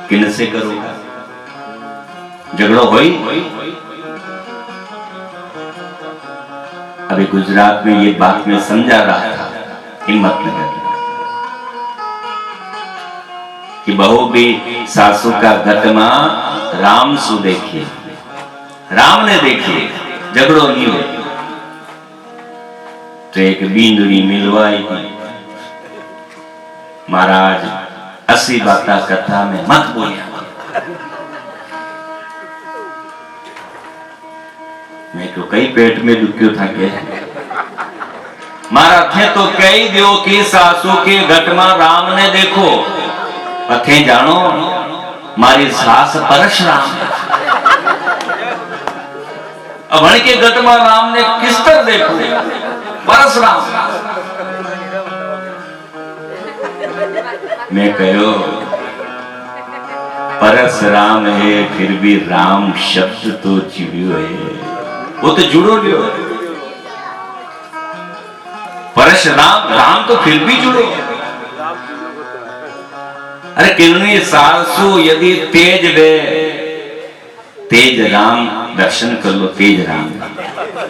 किनसे करोगा? झगड़ो होई। अभी गुजरात में ये बात मैं समझा रहा था हिम्मतनगर कि बहू भी सासू का गतमा राम सु देखिए, राम ने देखिए, झगड़ो नहीं हो। तो एक बींदुरी मिलवाई थी, महाराज असी बाता कथा में मत बोलिया। मैं तो कई पेट में दुखियो था के मारा थे तो कई दियो कि सासू के घटमा राम ने देखो, अथे जानो मारी सास परशुराम। अब के घटमा राम ने किस तरह देखो, परशुराम। मैं कहो परशुराम है फिर भी राम शब्द तो चिड़ियो है, वो तो जुड़ो लियो। परशुराम राम तो फिर भी जुड़ो। अरे किन्नी सासू यदि तेज वे, तेज राम दर्शन कर लो, तेज राम।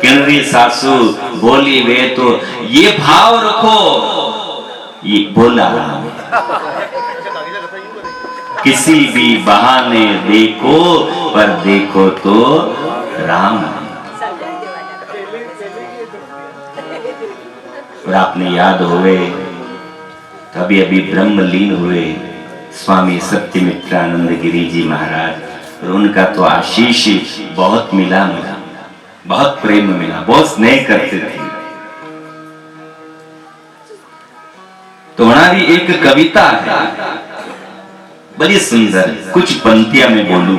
किन्नी सासू बोली वे तो ये भाव रखो, ये बोला राम। किसी भी बहाने देखो पर देखो तो राम। और आपने याद हुए तभी अभी ब्रह्मलीन हुए स्वामी सत्यमित्रानंद गिरी जी महाराज, और उनका तो आशीष बहुत मिला, बहुत प्रेम मिला, बहुत स्नेह करते थे। तो हमारी एक कविता है बड़ी सुंदर, कुछ पंक्तियां में बोलूं।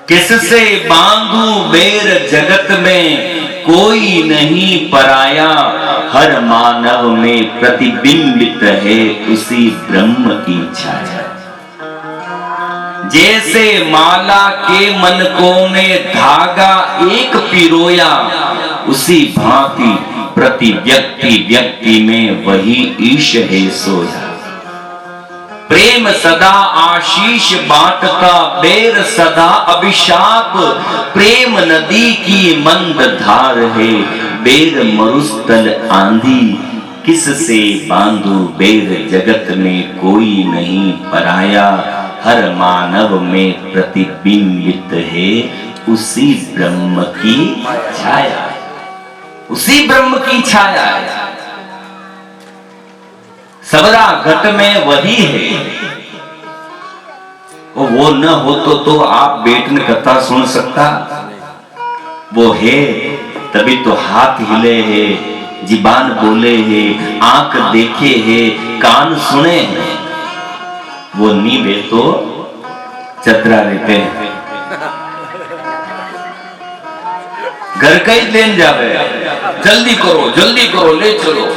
किससे बांधू बेर जगत में कोई नहीं पराया, हर मानव में प्रतिबिंबित है उसी ब्रह्म की छाया। जैसे माला के मनकों में धागा एक पिरोया, उसी भांति प्रति व्यक्ति व्यक्ति में वही ईश है सोया। प्रेम सदा आशीष बांटता, बेर सदा अभिशाप। प्रेम नदी की मंद धार है, बेर मरुस्थल आंधी। किससे बांधू बेर जगत में कोई नहीं पराया, हर मानव में प्रतिबिंबित है उसी ब्रह्म की छाया, उसी ब्रह्म की छाया है। सबरा घट में वही है, वो न हो तो आप बेटन कथा सुन सकता। वो है तभी तो हाथ हिले है, जिबान बोले है, आंख देखे है, कान सुने है। वो नीबे तो चतरा रहते हैं, घर का ही लेन जावे, जल्दी करो ले चलो।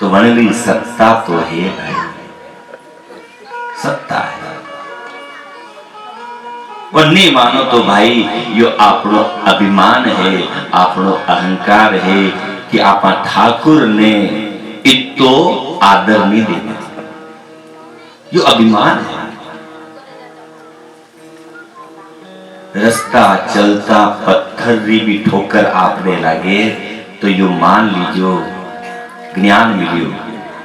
तो वनली सत्ता तो है भाई, सत्ता है। वो नहीं मानो तो भाई यो आपनो अभिमान है, आपनो अहंकार है कि आपा ठाकुर ने इतो आदर नहीं देना, यो अभिमान है। रास्ता चलता पत्थर भी ठोकर आपने लगे तो यो मान लीजो ज्ञान मिलियो,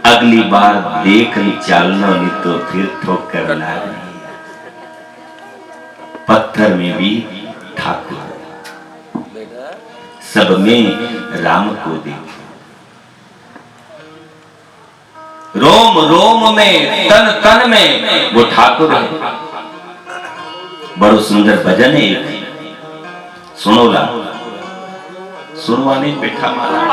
अगली बार देख ली चालनो, नहीं तो फिर ठोकर लागे। पत्थर में भी ठाकुर, सब में राम को देखो। रोम रोम में तन तन में वो ठाकुर है। बड़ो सुंदर भजन है, सुनोला, सुनवाने बैठा महाराज।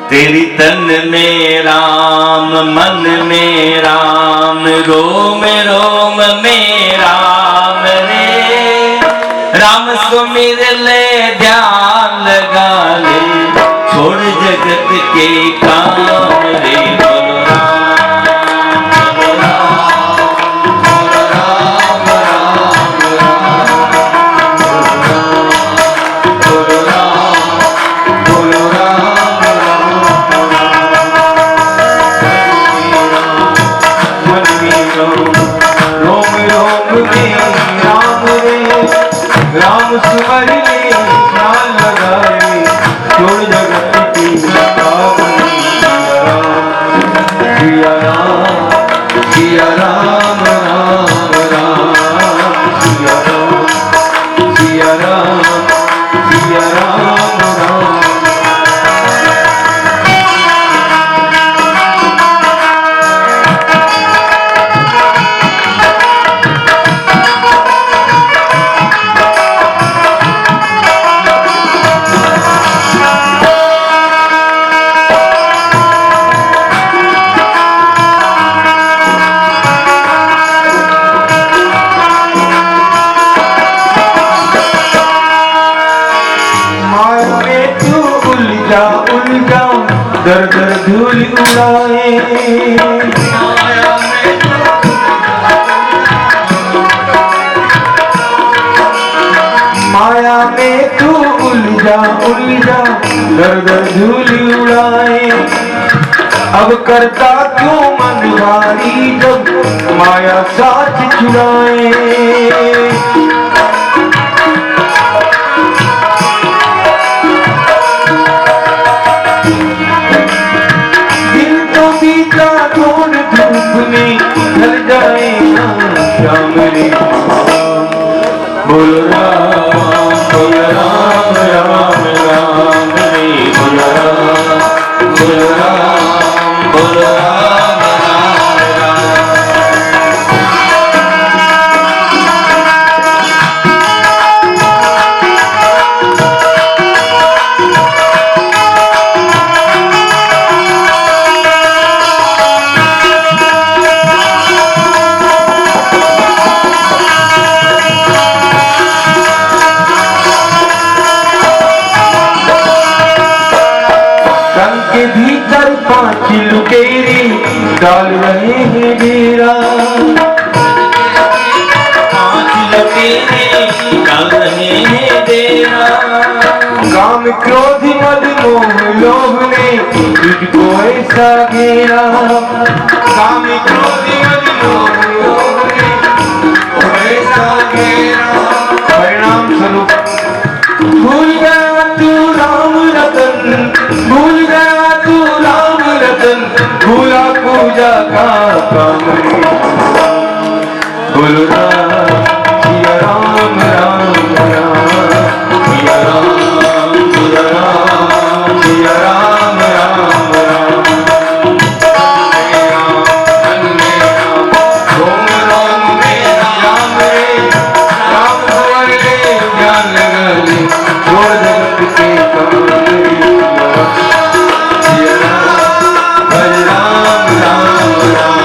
तेरी तन में राम, मन में राम, रोम रोम में राम रे। राम सुमिर ले, ध्यान लगा ले, छोड़ जगत के काम रे। बोलो ईश्वर ने ध्यान लगाए छोड़ जगत की सिया राम सिया राम राम राम सिया राम सिया राम सिया राम राम। उलझा दर दर धूल उड़ाए माया में तू उलझा उलझा दर दर धूल उड़ाए। अब करता क्यों मन भारी जब माया साथ छुड़ाए। ढल जाए श्याम रे बोल राम बोल राम राम राम रे बोल राम बोल राम बोल राम राम राम। के भीतर पांच लुटेरे डाल रहे हैं डेरा। पांच लुटेरे डाल रहे हैं डेरा। काम क्रोध मद मोह लोभ ने तुझको ऐसा घेरा। काम क्रोध मद मोह लोभ ने तुझको ऐसा घेरा। परिणाम स्वरूप भूल गया तू राम रतन भूल गया तू राम रतन भूला पूजा का काम बोलो राम सिया राम राम राम सिया राम सिया राम सिया राम राम राम। ओम राम में राम रे राम भवर रे ज्ञान गले छोड़ जगत के काम सिया राम हरे राम राम राम राम।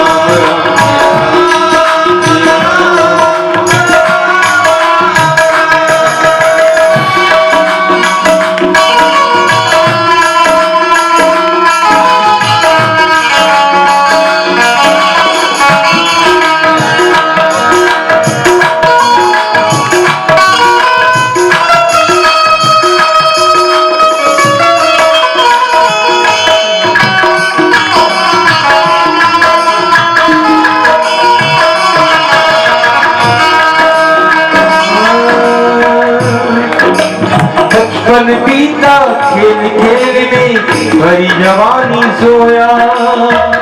बचपन बीता खेल खेल में भरी जवानी सोया।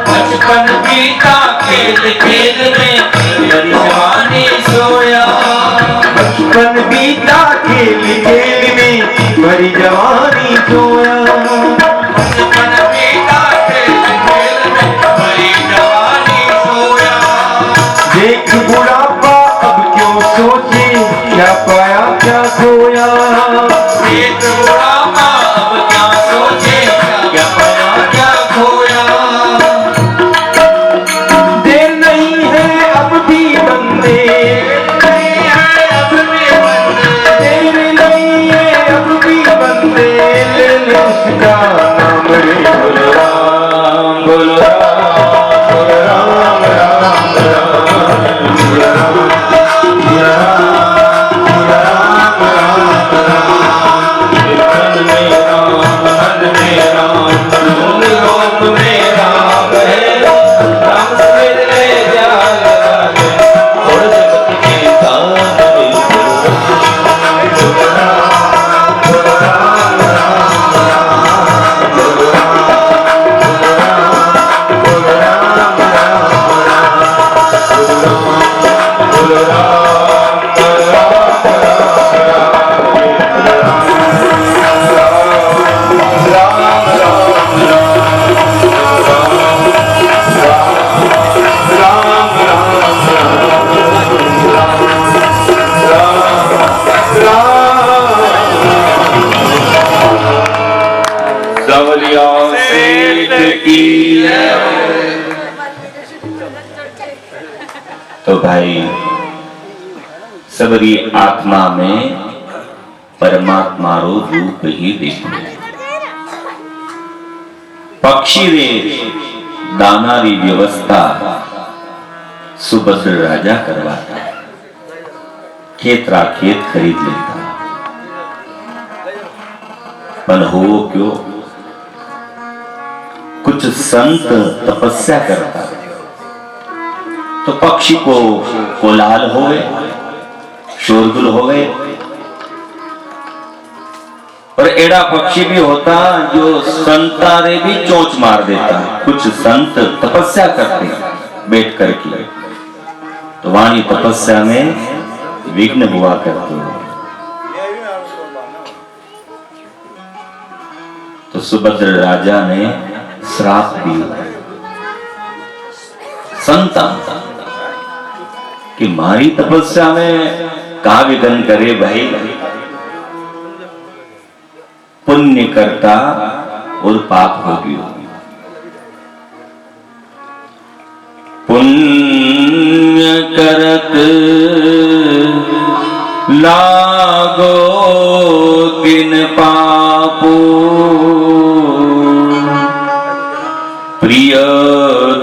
बचपन बीता खेल खेल में भरी जवानी सोया। बचपन बीता खेल खेल में भरी जवानी सोया। बचपन बीता खेल खेल में भरी जवानी सोया। देख बुढ़ापा अब क्यों सोचे क्या पाया क्या खोया। देख बुढ़ापा अब क्या सोचे क्या पाया क्या खोया। देर नहीं है अब भी बंदे देर नहीं है अब भी बंदे ले ले उसका नाम रे बोलो राम बोलो राम बोलो राम राम राम सिया राम सिया राम सिया राम राम राम। सावलिया सेठ की। तो भाई सबरी आत्मा में परमात्मा रो रूप ही देखो। पक्षी रे दानारी व्यवस्था सुभद्र राजा करवाता, खेतरा खेत खरीद लेता, पर हो क्यों कुछ संत तपस्या करता तो पक्षी को कोलाहल हो गए, शोरगुल हो गए। और एड़ा पक्षी भी होता जो संतारे भी चोंच मार देता। कुछ संत तपस्या करते बैठ करके, तो वाणी तपस्या में विघ्न हुआ करते हैं। तो सुभद्र राजा ने श्राप दिया संतान कि मारी तपस्या में कहा विघ्न करे भाई, पुण्य करता और पाप होगी। पुण्य करत लागो तिन पापो, प्रिय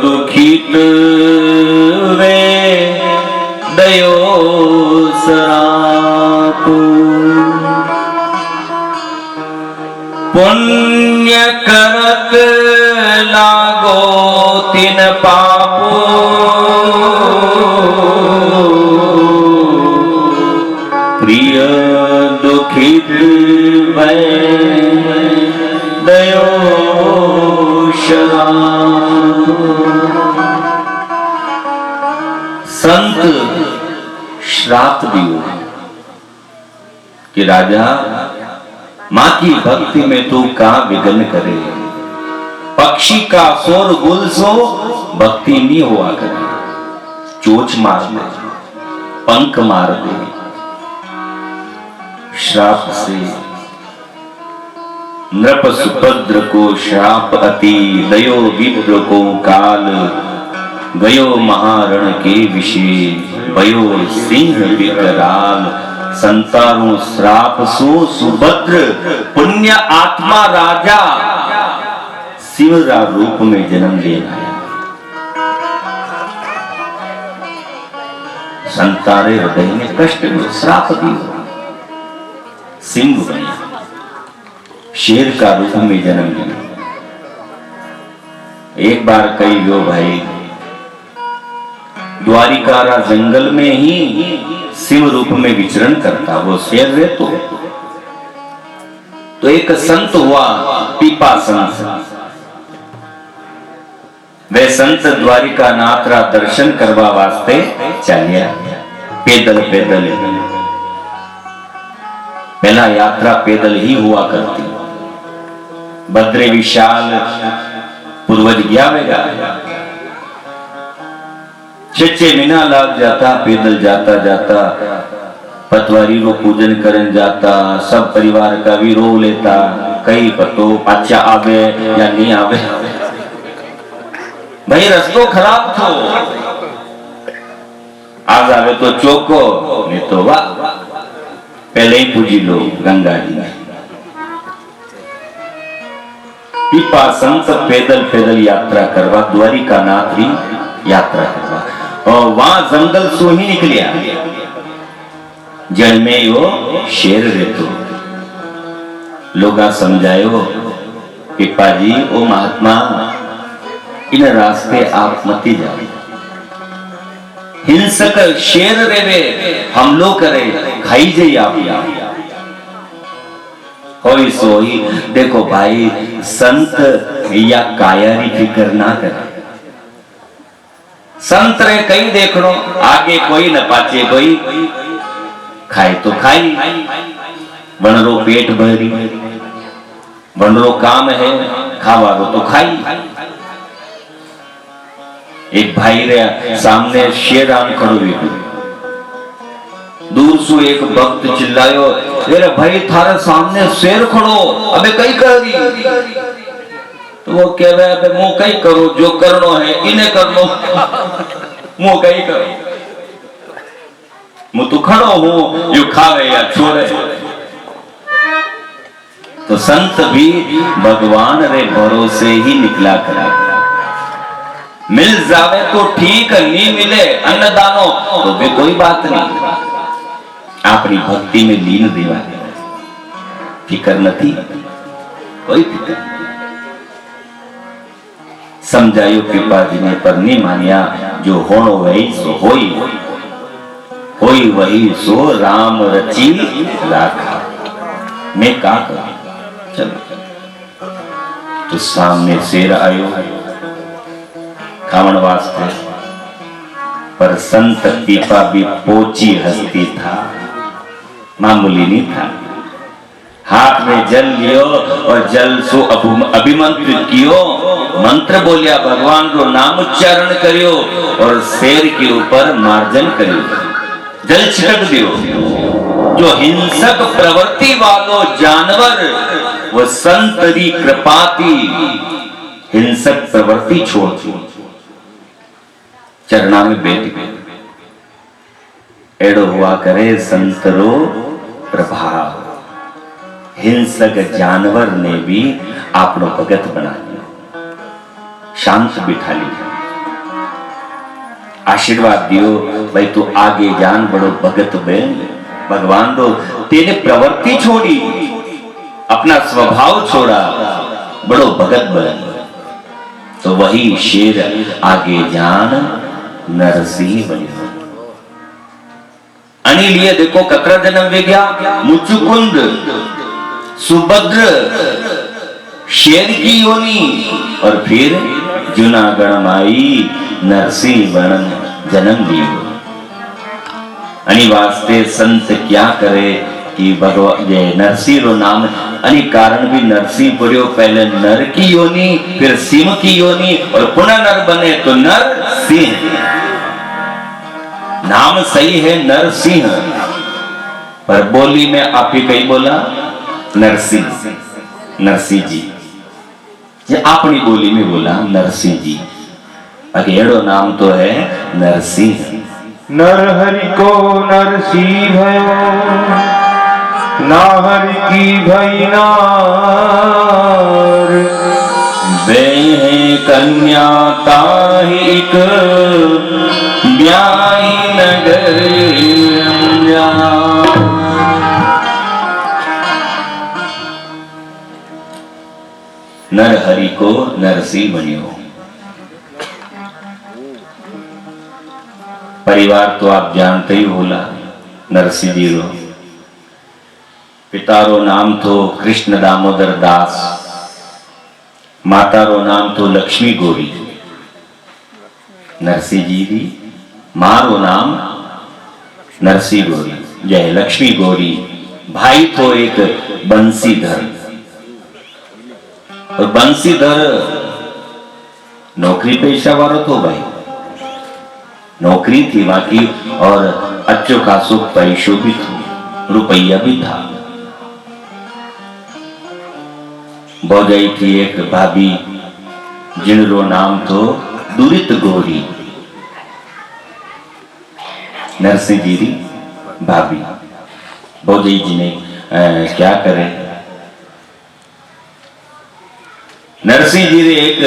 दुखित वे दयो सरापो। पुण्य करत लागो तिन पापो, प्रिय दुखित वै दयो शरापो। संत श्राप दियो कि राजा मां की भक्ति में तू कहा विघ्न करे। पक्षी का शोर गुल सो भक्ति नहीं हुआ करे, चोच मार दे, पंख मार दे। श्राप से नृप सुभद्र को श्राप अति, दयो विप्र को काल गयो महारण के विषय, भयो सिंह विकराल। संतारों श्राप सो सुभद्र पुण्य आत्मा राजा शिवरा रूप में जन्म ले आया। संतारे हृदय में कष्ट में श्राप दिया, सिंह बना, शेर का रूप में जन्म लिया। एक बार कही गो भाई, द्वारिकारा जंगल में ही शिव रूप में विचरण करता, वो शेर रहे तो एक संत हुआ पीपा संत। वे संत द्वारिका नाथरा दर्शन करवा वास्ते चलिया पैदल पैदल। पहला यात्रा पैदल ही हुआ करती। भद्रे विशाल पूर्वज गया वेगा, 6 महीना लग जाता पैदल जाता जाता। पतवारी रो पूजन करन जाता, सब परिवार का भी रो लेता, कई पतो अच्छा आवे या नहीं आवे। भाई रस्तो खराब थो, आज आवे तो चौको, नहीं तो वाह पहले ही पूजी लो गंगा जी में। पीपा संत पैदल पैदल यात्रा करवा, द्वारिका नाथ की यात्रा करवा। और वहां जंगल सो ही निकलिया, जल में वो शेर रहतो। लोगा समझायो पिपा जी ओ महात्मा, इन रास्ते आप मत जाओ, हिंसक शेर रेवे हमलो करे, खाई जाइए आप। होई सोई देखो भाई, संत या कायारी फिक्र ना करे। संत रे कई देख लो, आगे कोई न पाचे कोई, खाए तो खाई, बनरो पेट भरी, बनरो काम है, खावा रो तो खाई। एक भाई रे सामने शेर आन खड़ो हुई, दूर से एक भक्त चिल्लायो, अरे भाई थारे सामने शेर खड़ो, अबे कई कर रही। तो वो कह रहा है मुंह कहीं करो, जो करनो है इन्हें कर लो, मुंह कहीं करो, मुंह तो खड़ो हूं, जो खावे या छोड़े। तो संत भी भगवान रे भरोसे ही निकला करा, मिल जावे तो ठीक, नहीं मिले अन्नदानो तो भी कोई बात नहीं, अपनी भक्ति में लीन देवा, फिकर नहीं, कोई फिकर नहीं। समझायो कृपा जी ने पर नहीं मानिया, जो होनो वही सो होई वही सो राम रची राखा, मैं का करूं। चलो तो सामने शेर आयो खावन वास्ते, पर संत कृपा भी पोची हस्ती था, मामूली नहीं था। हाथ में जल लियो और जल सो अभिमंत्रित कियो, मंत्र बोलिया, भगवान रो नाम उच्चारण करियो और शेर के ऊपर मार्जन करियो, जल छिटक दियो। जो हिंसक प्रवृत्ति वालो जानवर वो संत री कृपाती हिंसक प्रवृत्ति छोड़ चरणा में बैठ गए। एड़ो हुआ करे संतरो प्रभाव, हिंसक जानवर ने भी आपनो भगत बना लिया, शांत बिठा लिया, आशीर्वाद दियो भाई तू आगे जान, बड़ो भगत बन। भगवान तो तेने प्रवृत्ति छोड़ी, अपना स्वभाव छोड़ा, बड़ो भगत बन। तो वही शेर आगे जान नरसिंह बने। अनिल ये देखो कतरा जन्म वे गया, मुचुकुंद सुभद्र शेर की योनी, और फिर जूनागढ़ माई नरसिंह बन जन्म लियो। अनि वास्ते संत क्या करे कि भगवान ये नरसिंह रो नाम अनि कारण भी नरसिंह पड़ियो, पहले नर की योनी फिर सिंह की योनी और पुनः नर बने तो नर सिंह, नाम सही है नरसिंह, पर बोली में आप ही कहीं बोला नरसिंह, नरसिंह जी, ये अपनी बोली में बोला नरसिंह जी, अगेड़ो नाम तो है नरसिंह। नर हरि को नरसिंह भयो, ना हरि की भई नार, वे कन्या ताहिक ब्याई नगर नर हरि को नरसिंह बनियो। परिवार तो आप जानते ही होला, नरसिंह जी रो पिता रो नाम तो कृष्ण दामोदर दास, माता रो नाम तो लक्ष्मी गौरी। नरसिंह जी री मां रो नाम नरसिंह गौरी, जय लक्ष्मी गौरी। भाई तो एक बंसीधर, और बंसीधर नौकरी पेशा वाला तो भाई, नौकरी थी बाकी, और अच्छो खासो पैसो भी था, रुपया भी था। बौजाई थी एक भाभी जिनरो नाम तो दुरित गौरी, नरसिंह जी री भाभी। बौजाई जी ने क्या करे, नरसिंह जी रे एक